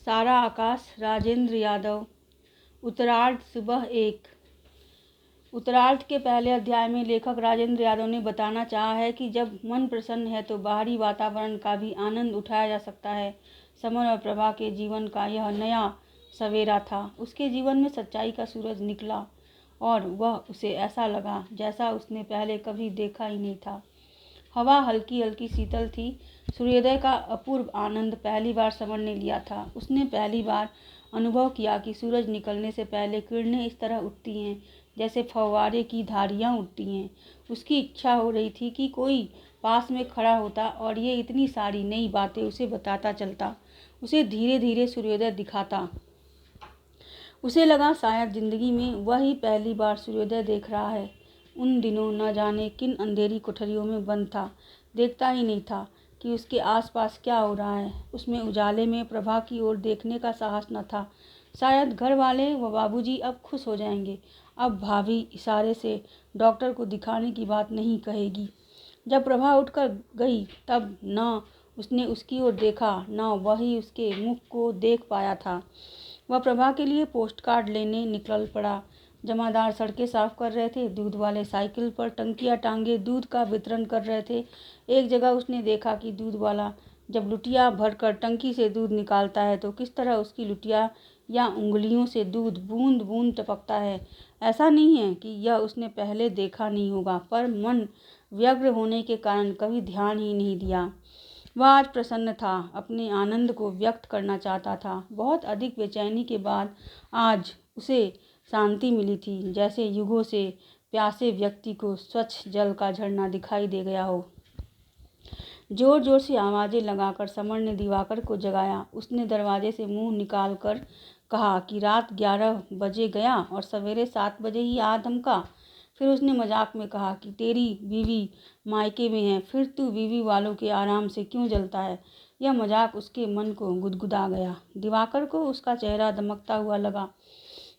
सारा आकाश, राजेंद्र यादव। उत्तरार्ध सुबह 1। उत्तरार्ध के पहले अध्याय में लेखक राजेंद्र यादव ने बताना चाहा है कि जब मन प्रसन्न है तो बाहरी वातावरण का भी आनंद उठाया जा सकता है। समर और प्रभा के जीवन का यह नया सवेरा था। उसके जीवन में सच्चाई का सूरज निकला और वह उसे ऐसा लगा जैसा उसने पहले कभी देखा ही नहीं था। हवा हल्की हल्की शीतल थी। सूर्योदय का अपूर्व आनंद पहली बार समर ने लिया था। उसने पहली बार अनुभव किया कि सूरज निकलने से पहले किरणें इस तरह उठती हैं जैसे फव्वारे की धारियां उठती हैं। उसकी इच्छा हो रही थी कि कोई पास में खड़ा होता और ये इतनी सारी नई बातें उसे बताता चलता, उसे धीरे धीरे सूर्योदय दिखाता। उसे लगा शायद जिंदगी में वह ही पहली बार सूर्योदय देख रहा है। उन दिनों न जाने किन अंधेरी कोठरियों में बंद था, देखता ही नहीं था कि उसके आसपास क्या हो रहा है। उसमें उजाले में प्रभा की ओर देखने का साहस न था। शायद घर वाले व बाबूजी अब खुश हो जाएंगे। अब भाभी इशारे से डॉक्टर को दिखाने की बात नहीं कहेगी। जब प्रभा उठकर गई तब न उसने उसकी ओर देखा न वही उसके मुख को देख पाया था। वह प्रभा के लिए पोस्ट कार्ड लेने निकल पड़ा। जमादार सड़कें साफ कर रहे थे, दूध वाले साइकिल पर टंकियां टांगे दूध का वितरण कर रहे थे। एक जगह उसने देखा कि दूध वाला जब लुटिया भरकर टंकी से दूध निकालता है तो किस तरह उसकी लुटिया या उंगलियों से दूध बूंद बूंद टपकता है। ऐसा नहीं है कि यह उसने पहले देखा नहीं होगा, पर मन व्यग्र होने के कारण कभी ध्यान ही नहीं दिया। वह आज प्रसन्न था, अपने आनंद को व्यक्त करना चाहता था। बहुत अधिक बेचैनी के बाद आज उसे शांति मिली थी, जैसे युगों से प्यासे व्यक्ति को स्वच्छ जल का झरना दिखाई दे गया हो। जोर जोर से आवाजें लगाकर समर ने दिवाकर को जगाया। उसने दरवाजे से मुंह निकाल कर कहा कि रात 11 बजे गया और सवेरे 7 बजे ही आ धमका। फिर उसने मजाक में कहा कि तेरी बीवी मायके में है, फिर तू बीवी वालों के आराम से क्यों जलता है। यह मजाक उसके मन को गुदगुदा गया। दिवाकर को उसका चेहरा दमकता हुआ लगा।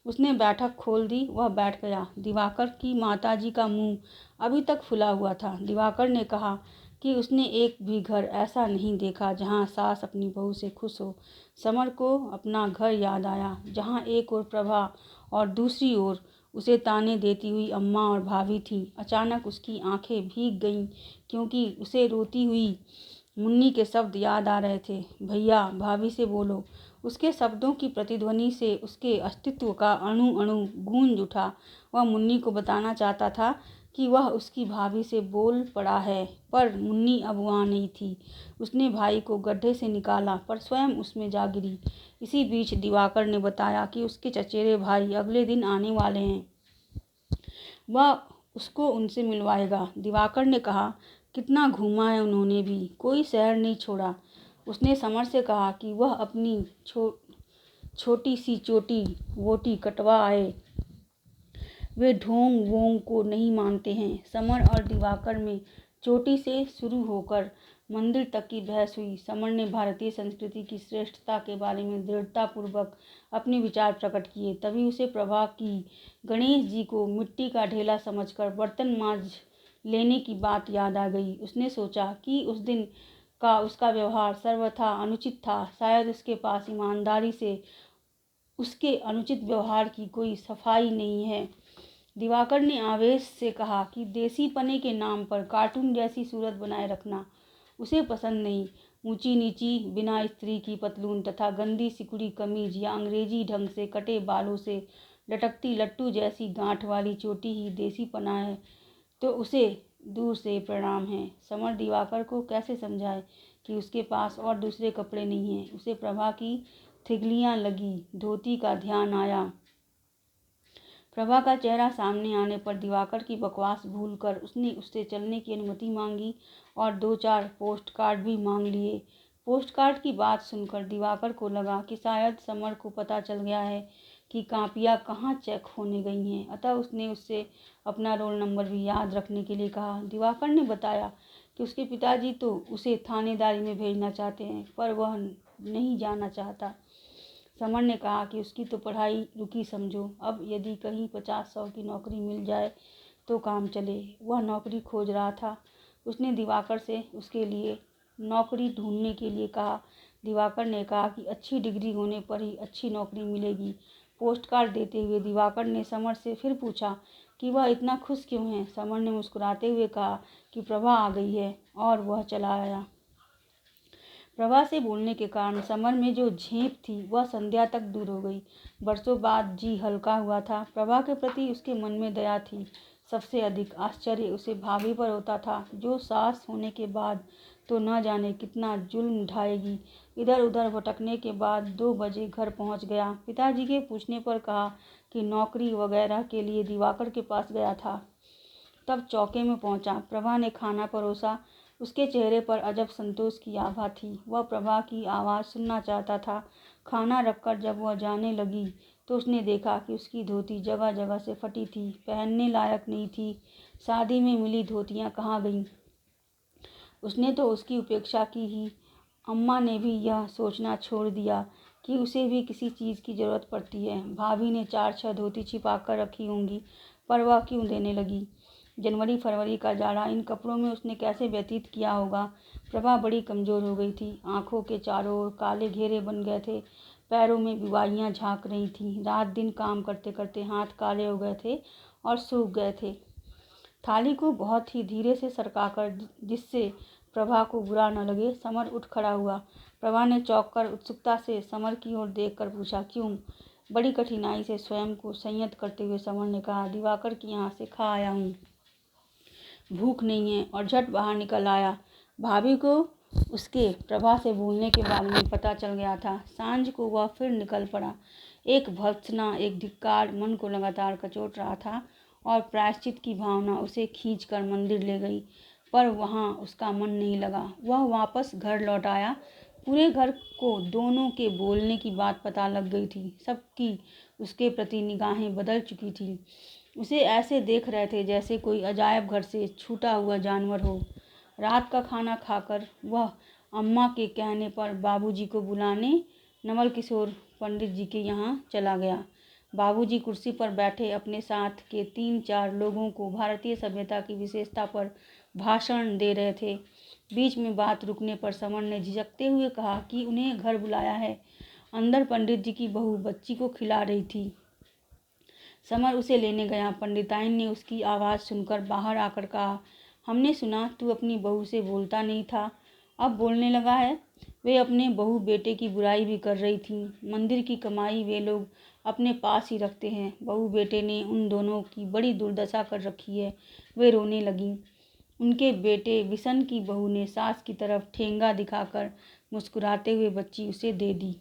उसने बैठक खोल दी। वह बैठ गया। दिवाकर की माताजी का मुंह अभी तक फुला हुआ था। दिवाकर ने कहा कि उसने एक भी घर ऐसा नहीं देखा जहां सास अपनी बहू से खुश हो। समर को अपना घर याद आया, जहां एक ओर प्रभा और दूसरी ओर उसे ताने देती हुई अम्मा और भाभी थी। अचानक उसकी आंखें भीग गईं, क्योंकि उसे रोती हुई मुन्नी के शब्द याद आ रहे थे। भैया, भाभी से बोलो। उसके शब्दों की प्रतिध्वनि से उसके अस्तित्व का अणु अणु गूंज उठा। वह मुन्नी को बताना चाहता था कि वह उसकी भाभी से बोल पड़ा है, पर मुन्नी अब वहाँ नहीं थी। उसने भाई को गड्ढे से निकाला, पर स्वयं उसमें जा गिरी। इसी बीच दिवाकर ने बताया कि उसके चचेरे भाई अगले दिन आने वाले हैं। वह उसको उनसे मिलवाएगा। दिवाकर ने कहा, कितना घूमा है उन्होंने भी, कोई शहर नहीं छोड़ा। उसने समर से कहा कि वह अपनी छोटी सी चोटी वोटी कटवा आए। वे ढोंग वोंग को नहीं मानते हैं। समर और दिवाकर में चोटी से शुरू होकर मंदिर तक की बहस हुई। समर ने भारतीय संस्कृति की श्रेष्ठता के बारे में दृढ़तापूर्वक अपने विचार प्रकट किए। तभी उसे प्रभा की गणेश जी को मिट्टी का ढेला समझकर बर्तन मांज लेने की बात याद आ गई। उसने सोचा कि उस दिन का उसका व्यवहार सर्वथा अनुचित था। शायद उसके पास ईमानदारी से उसके अनुचित व्यवहार की कोई सफाई नहीं है। दिवाकर ने आवेश से कहा कि देसी पने के नाम पर कार्टून जैसी सूरत बनाए रखना उसे पसंद नहीं। ऊंची नीची बिना स्त्री की पतलून तथा गंदी सिकुड़ी कमीज या अंग्रेजी ढंग से कटे बालों से लटकती लट्टू जैसी गांठ वाली चोटी ही देसी पना है तो उसे दूर से प्रणाम है। समर दिवाकर को कैसे समझाए कि उसके पास और दूसरे कपड़े नहीं हैं। उसे प्रभा की थिगलियां लगी धोती का ध्यान आया। प्रभा का चेहरा सामने आने पर दिवाकर की बकवास भूलकर उसने उससे चलने की अनुमति मांगी और 2-4 पोस्ट कार्ड भी मांग लिए। पोस्ट कार्ड की बात सुनकर दिवाकर को लगा कि शायद समर को पता चल गया है कि कापियाँ कहाँ चेक होने गई हैं। अतः उसने उससे अपना रोल नंबर भी याद रखने के लिए कहा। दिवाकर ने बताया कि उसके पिताजी तो उसे थानेदारी में भेजना चाहते हैं, पर वह नहीं जाना चाहता। समर ने कहा कि उसकी तो पढ़ाई रुकी समझो, अब यदि कहीं 50-100 की नौकरी मिल जाए तो काम चले। वह नौकरी खोज रहा था। उसने दिवाकर से उसके लिए नौकरी ढूंढने के लिए कहा। दिवाकर ने कहा कि अच्छी डिग्री होने पर ही अच्छी नौकरी मिलेगी। पोस्टकार्ड देते हुए दिवाकर ने समर से फिर पूछा कि वह इतना खुश क्यों है। समर ने मुस्कुराते हुए कहा कि प्रभा आ गई है, और वह चला आया। प्रभा से बोलने के कारण समर में जो झेप थी वह संध्या तक दूर हो गई। बरसों बाद जी हल्का हुआ था। प्रभा के प्रति उसके मन में दया थी। सबसे अधिक आश्चर्य उसे भाभी पर होता था, जो सास होने के बाद तो न जाने कितना जुल्म ढाएगी। इधर उधर भटकने के बाद 2 बजे घर पहुंच गया। पिताजी के पूछने पर कहा कि नौकरी वगैरह के लिए दिवाकर के पास गया था। तब चौके में पहुंचा। प्रभा ने खाना परोसा। उसके चेहरे पर अजब संतोष की आभा थी। वह प्रभा की आवाज़ सुनना चाहता था। खाना रखकर जब वह जाने लगी तो उसने देखा कि उसकी धोती जगह जगह से फटी थी, पहनने लायक नहीं थी। शादी में मिली धोतियाँ कहाँ गईं? उसने तो उसकी उपेक्षा की ही। अम्मा ने भी यह सोचना छोड़ दिया कि उसे भी किसी चीज़ की ज़रूरत पड़ती है। भाभी ने 4-6 धोती छिपा कर रखी होंगी, पर वह क्यों देने लगी? जनवरी फरवरी का जाड़ा इन कपड़ों में उसने कैसे व्यतीत किया होगा? प्रभा बड़ी कमज़ोर हो गई थी। आंखों के चारों ओर काले घेरे बन गए थे। पैरों में बीमारियां झांक रही थीं। रात दिन काम करते करते हाथ काले हो गए थे और सूख गए थे। थाली को बहुत ही धीरे से सरकाकर, जिससे प्रभा को बुरा न लगे, समर उठ खड़ा हुआ। प्रभा ने चौंक कर उत्सुकता से समर की ओर देखकर पूछा, क्यों? बड़ी कठिनाई से स्वयं को संयत करते हुए समर ने कहा, दिवाकर के यहाँ से खा आया हूँ, भूख नहीं है, और झट बाहर निकल आया। भाभी को उसके प्रभा से बोलने के बारे में पता चल गया था। सांझ को वह फिर निकल पड़ा। एक भर्त्सना, एक धिक्कार मन को लगातार कचोट रहा था, और प्रायश्चित की भावना उसे खींचकर मंदिर ले गई, पर वहाँ उसका मन नहीं लगा। वह वापस घर लौट आया। पूरे घर को दोनों के बोलने की बात पता लग गई थी। सबकी उसके प्रति निगाहें बदल चुकी थी। उसे ऐसे देख रहे थे जैसे कोई अजायब घर से छूटा हुआ जानवर हो। रात का खाना खाकर वह अम्मा के कहने पर बाबूजी को बुलाने नवल किशोर पंडित जी के यहाँ चला गया। बाबूजी कुर्सी पर बैठे अपने साथ के 3-4 लोगों को भारतीय सभ्यता की विशेषता पर भाषण दे रहे थे। बीच में बात रुकने पर समर ने झिझकते हुए कहा कि उन्हें घर बुलाया है। अंदर पंडित जी की बहू बच्ची को खिला रही थी। समर उसे लेने गया। पंडिताइन ने उसकी आवाज़ सुनकर बाहर आकर कहा, हमने सुना तू अपनी बहू से बोलता नहीं था, अब बोलने लगा है। वे अपने बहू बेटे की बुराई भी कर रही थी। मंदिर की कमाई वे लोग अपने पास ही रखते हैं। बहू बेटे ने उन दोनों की बड़ी दुर्दशा कर रखी है। वे रोने लगी। उनके बेटे बिशन की बहू ने सास की तरफ ठेंगा दिखाकर मुस्कुराते हुए बच्ची उसे दे दी।